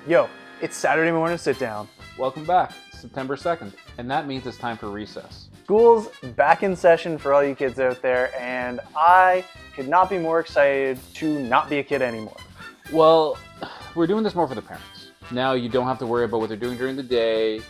Yo, it's Saturday Morning Sitdown. Welcome back, September 2nd, and that means it's time for recess. School's back in session for all you kids out there, and I could not be more excited to not be a kid anymore. Well, we're doing this more for the parents. Now you don't have to worry about what they're doing during the day.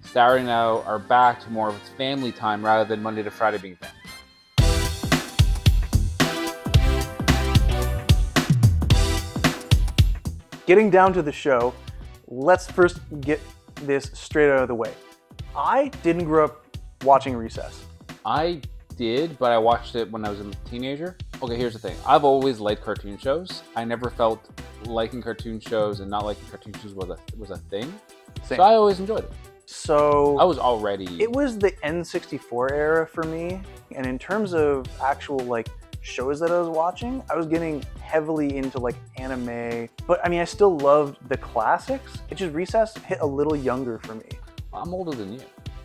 Saturday now are back to more of its family time rather than Monday to Friday being family. Getting down to the show, let's first get this straight out of the way. I didn't grow up watching Recess. I did, but I watched it when I was a teenager. Okay, here's the thing. I've always liked cartoon shows. I never felt liking cartoon shows and not liking cartoon shows was a thing. Same. So I always enjoyed it. So I was already... It was the N64 era for me, and in terms of actual shows that I was watching, I was getting heavily into anime, but I mean I still loved the classics. It just Recess hit a little younger for me. I'm older than you.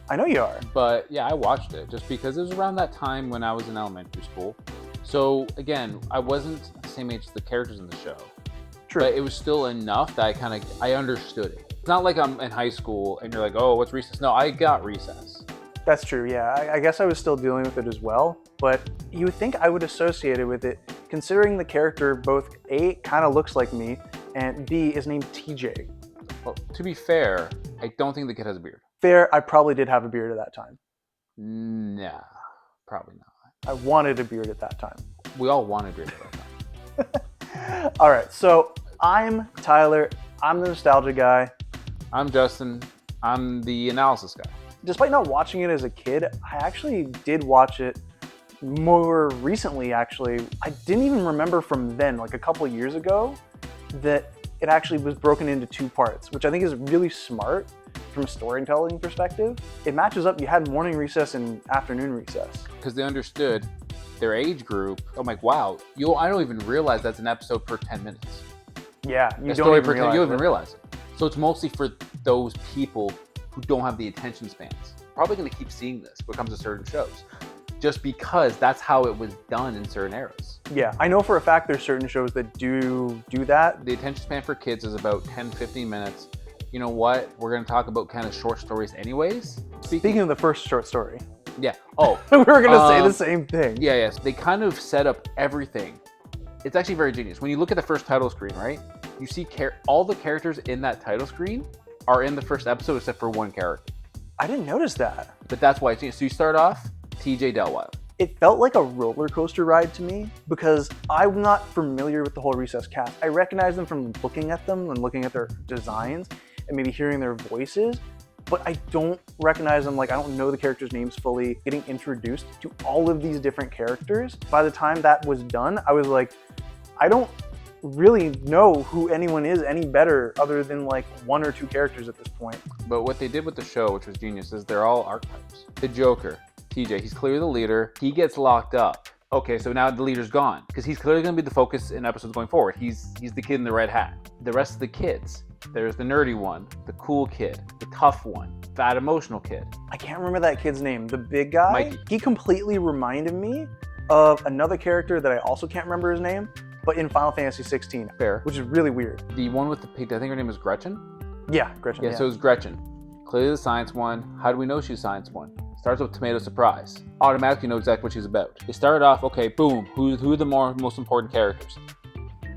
I know you are. But yeah, I watched it just because it was around that time when I was in elementary school. So again, I wasn't the same age as the characters in the show. True. But it was still enough that I understood it. It's not like I'm in high school and you're like, oh, what's Recess? No, I got Recess. That's true, yeah. I guess I was still dealing with it as well, but you would think I would associate it with it, considering the character both A, kind of looks like me, and B, is named TJ. Well, to be fair, I don't think the kid has a beard. Fair, I probably did have a beard at that time. Nah, probably not. I wanted a beard at that time. We all wanted a beard at that time. All right, so I'm Tyler. I'm the nostalgia guy. I'm Justin. I'm the analysis guy. Despite not watching it as a kid, I actually did watch it more recently, actually. I didn't even remember from then, a couple of years ago, that it actually was broken into two parts, which I think is really smart from a storytelling perspective. It matches up. You had morning recess and afternoon recess. Because they understood their age group. I'm like, wow, I don't even realize that's an episode per 10 minutes. Yeah, you don't even realize it. So it's mostly for those people who don't have the attention spans. Probably going to keep seeing this when it comes to certain shows, just because that's how it was done in certain eras. Yeah, I know for a fact there's certain shows that do that. The attention span for kids is about 10-15 minutes. You know what? We're going to talk about kind of short stories anyways. Speaking of the first short story. Yeah. Oh. We were going to say the same thing. Yeah, yes. They kind of set up everything. It's actually very genius. When you look at the first title screen, right? You see all the characters in that title screen are in the first episode except for one character. I didn't notice that. But that's why it's genius. So you start off, TJ Delwild. It felt like a roller coaster ride to me because I'm not familiar with the whole Recess cast. I recognize them from looking at them and looking at their designs and maybe hearing their voices, but I don't recognize them. I don't know the characters' names fully. Getting introduced to all of these different characters. By the time that was done, I was like, I don't really know who anyone is any better other than one or two characters at this point. But what they did with the show, which was genius, is they're all archetypes. The Joker, TJ, he's clearly the leader. He gets locked up. Okay, so now the leader's gone because he's clearly going to be the focus in episodes going forward. He's the kid in the red hat. The rest of the kids, there's the nerdy one, the cool kid, the tough one, fat emotional kid. I can't remember that kid's name. The big guy? Mikey. He completely reminded me of another character that I also can't remember his name, but in Final Fantasy 16. Fair. Which is really weird. The one with the pig, I think her name is Gretchen? Yeah, Gretchen. Yeah, so it was Gretchen. Clearly the science one. How do we know she's science one? Starts with tomato surprise. Automatically know exactly what she's about. They started off, okay, boom, who are the most important characters?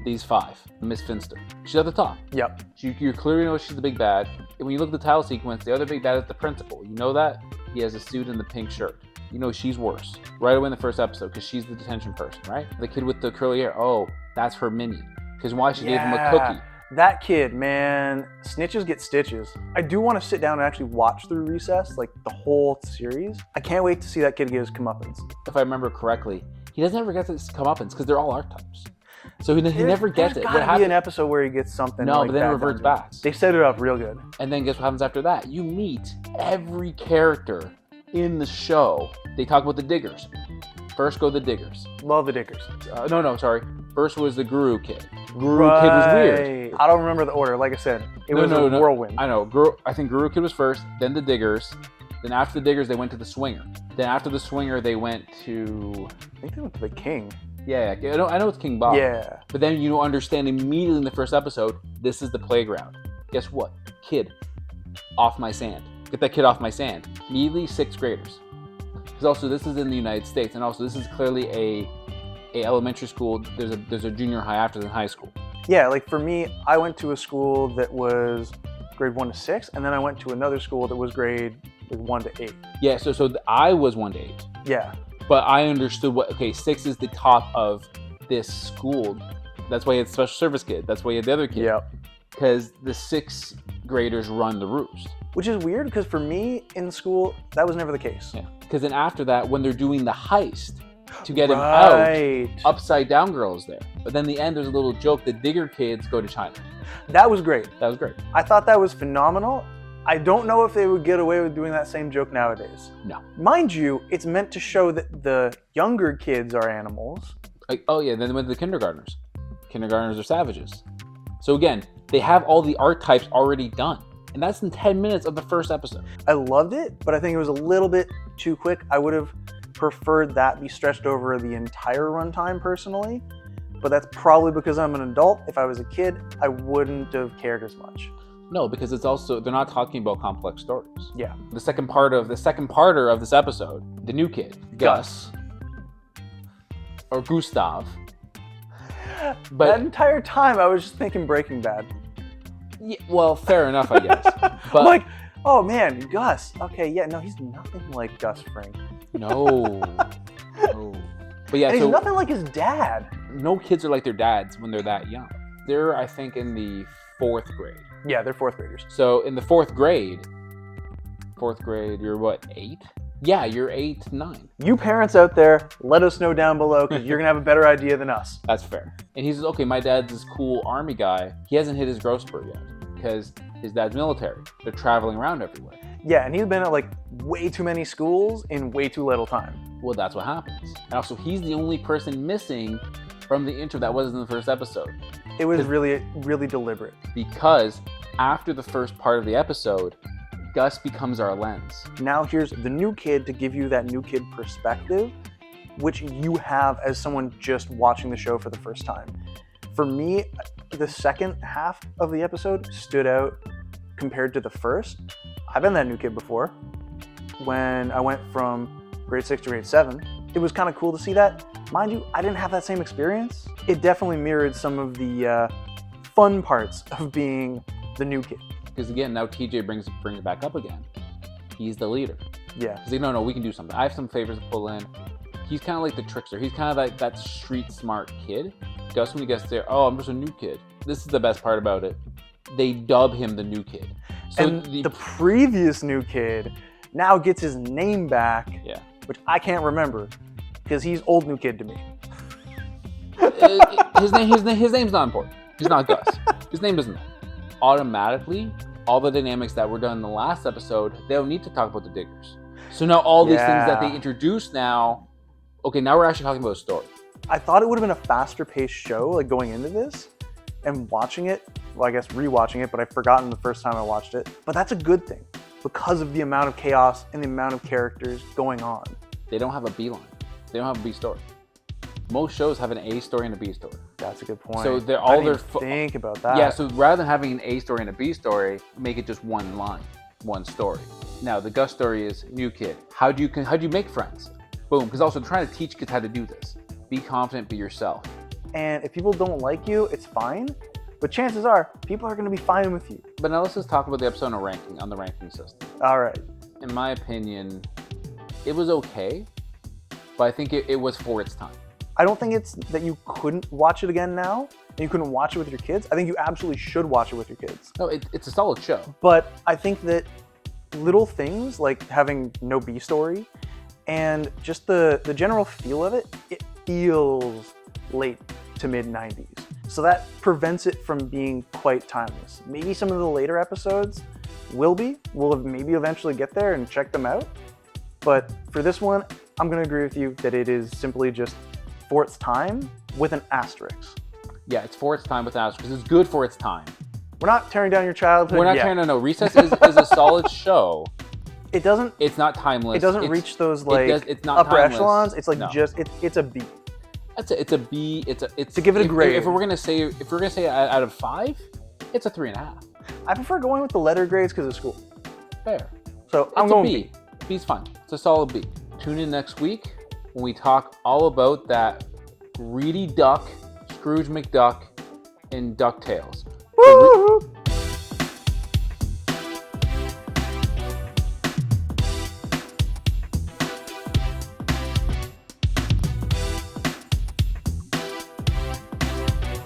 These five. Miss Finster. She's at the top. Yep. You clearly know she's the big bad. And when you look at the title sequence, the other big bad is the principal. You know that? He has a suit and the pink shirt. You know she's worse. Right away in the first episode, because she's the detention person, right? The kid with the curly hair, oh, that's her minion. Because why she gave him a cookie. That kid, man, snitches get stitches. I do want to sit down and actually watch through Recess, the whole series. I can't wait to see that kid get his comeuppance. If I remember correctly, he doesn't ever get his comeuppance because they're all archetypes. So he never gets it. There's gotta be an episode where he gets something. No, but then it reverts back. They set it up real good. And then guess what happens after that? You meet every character in the show. They talk about the Diggers. First go the Diggers. Love the Diggers. Sorry. First was the Guru Kid. Guru Kid was weird. I don't remember the order. Like I said, it was a whirlwind. I know. I think Guru Kid was first, then the Diggers. Then after the Diggers, they went to the Swinger. Then after the Swinger, they went to... I think they went to the King. Yeah, I know it's King Bob. Yeah. But then you understand immediately in the first episode, this is the playground. Guess what? Kid, off my sand. Get that kid off my sand. Immediately 6th graders. Because also this is in the United States, and also this is clearly a elementary school. There's a junior high after the high school. Yeah, like for me, I went to a school that was grade 1 to 6, and then I went to another school that was grade 1 to 8. Yeah, so I was 1 to 8. Yeah. But I understood 6 is the top of this school. That's why you had special service kid. That's why you had the other kid. Yeah. Because the 6th graders run the roost. Which is weird because for me in school, that was never the case. Yeah. Because then after that, when they're doing the heist to get him out, upside down girl is there. But then the end, there's a little joke. The digger kids go to China. That was great. That was great. I thought that was phenomenal. I don't know if they would get away with doing that same joke nowadays. No. Mind you, it's meant to show that the younger kids are animals. Oh yeah, then they went to the kindergartners. Kindergartners are savages. So again, they have all the archetypes already done. And that's in 10 minutes of the first episode. I loved it, but I think it was a little bit too quick. I would have preferred that be stretched over the entire runtime personally. But that's probably because I'm an adult. If I was a kid, I wouldn't have cared as much. No, because it's also, they're not talking about complex stories. Yeah. The second parter of this episode, the new kid, Gus, or Gustav. But that entire time I was just thinking Breaking Bad. Yeah, well, fair enough, I guess. But I'm like, oh man, Gus. Okay, yeah, no, he's nothing like Gus Fring. No. But yeah, and he's nothing like his dad. No kids are like their dads when they're that young. They're, I think, in the 4th grade. Yeah, they're 4th graders. So in the 4th grade, you're what, 8? Yeah, you're 8, 9. You parents out there, let us know down below because you're going to have a better idea than us. That's fair. And he says, okay, my dad's this cool army guy. He hasn't hit his growth spurt yet because his dad's military. They're traveling around everywhere. Yeah, and he's been at like way too many schools in way too little time. Well, that's what happens. And also, he's the only person missing from the intro that wasn't in the first episode. It was really, really deliberate. Because after the first part of the episode, Gus becomes our lens. Now here's the new kid to give you that new kid perspective, which you have as someone just watching the show for the first time. For me, the second half of the episode stood out compared to the first. I've been that new kid before. When I went from grade 6 to grade 7, it was kind of cool to see that. Mind you, I didn't have that same experience. It definitely mirrored some of the fun parts of being the new kid. Because again, now TJ brings it back up again. He's the leader. Yeah. He's like, no, we can do something. I have some favors to pull in. He's kind of like the trickster. He's kind of like that street smart kid. Gus, when he gets there, oh, I'm just a new kid. This is the best part about it. They dub him the new kid. So and the previous new kid now gets his name back, which I can't remember because he's old new kid to me. His name's not important. He's not Gus. His name doesn't matter. Automatically, all the dynamics that were done in the last episode, they don't need to talk about the diggers. So now all these things that they introduced now, okay, now we're actually talking about a story. I thought it would have been a faster paced show, like going into this and watching it. Well, I guess rewatching it, but I've forgotten the first time I watched it. But that's a good thing because of the amount of chaos and the amount of characters going on. They don't have a B line. They don't have a B story. Most shows have an A story and a B story. That's a good point. So they're all their think about that. Yeah, so rather than having an A story and a B story, make it just one line, one story. Now the Gus story is new kid. How do you make friends? Boom. Because also they're trying to teach kids how to do this. Be confident, be yourself. And if people don't like you, it's fine. But chances are, people are going to be fine with you. But now let's just talk about the episode on the ranking system. All right. In my opinion, it was okay, but I think it was for its time. I don't think it's that you couldn't watch it again now, and you couldn't watch it with your kids. I think you absolutely should watch it with your kids. No, it's a solid show. But I think that little things like having no B story and just the general feel of it feels late to mid-90s. So that prevents it from being quite timeless. Maybe some of the later episodes will be. We'll maybe eventually get there and check them out. But for this one, I'm going to agree with you that it is simply just for its time with an asterisk. Yeah, it's for its time with an asterisk because it's good for its time. We're not tearing down your childhood. We're not yet. tearing down. No, Recess is a solid show. It doesn't. It's not timeless. It doesn't reach those like it's not upper timeless. echelons. It's like it's a B. It's a B. It's to give it a grade. If we're gonna say out of 5, it's a 3.5. I prefer going with the letter grades because of school. Fair. So I'm It's a going B. B's fine. It's a solid B. Tune in next week when we talk all about that greedy duck, Scrooge McDuck, in DuckTales. Woo!